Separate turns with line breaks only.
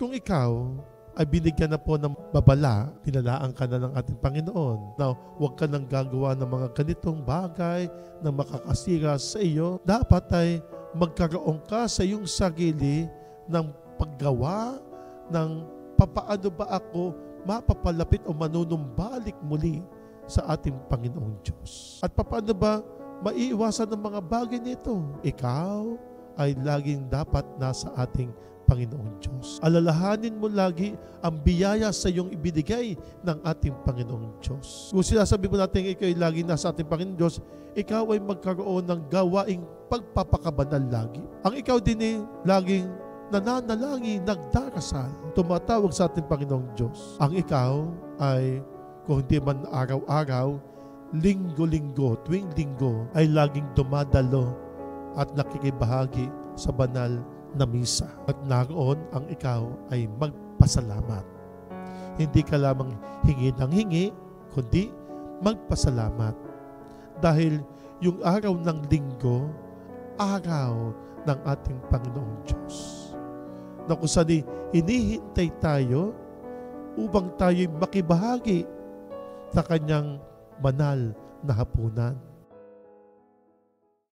kung ikaw ay binigyan na po ng babala, pinalaan ka na ng ating Panginoon na huwag ka nang gagawa ng mga ganitong bagay na makakasira sa iyo, dapat ay magkaroon ka sa iyong sarili ng paggawa ng papaano ba ako mapapalapit o manunumbalik muli sa ating Panginoong Diyos. At paano ba maiiwasan ng mga bagay nito? Ikaw ay laging dapat nasa ating Panginoong Diyos. Alalahanin mo lagi ang biyaya sa iyong ibinigay ng ating Panginoong Diyos. Kung sinasabi mo natin ikaw ay laging nasa ating Panginoong Diyos, ikaw ay magkaroon ng gawaing pagpapakabanal lagi. Ang ikaw din ay laging nananalangin, nagdarasal, tumatawag sa ating Panginoong Diyos. Ang ikaw ay, kung hindi man araw-araw, linggo-linggo, tuwing linggo, ay laging dumadalo at nakikibahagi sa banal na misa. At naroon ang ikaw ay magpasalamat. Hindi ka lamang hingi ng hingi, kundi magpasalamat. Dahil yung araw ng linggo, araw ng ating Panginoong Diyos. Na kung saan hinihintay tayo upang tayo'y makibahagi sa kanyang banal na hapunan.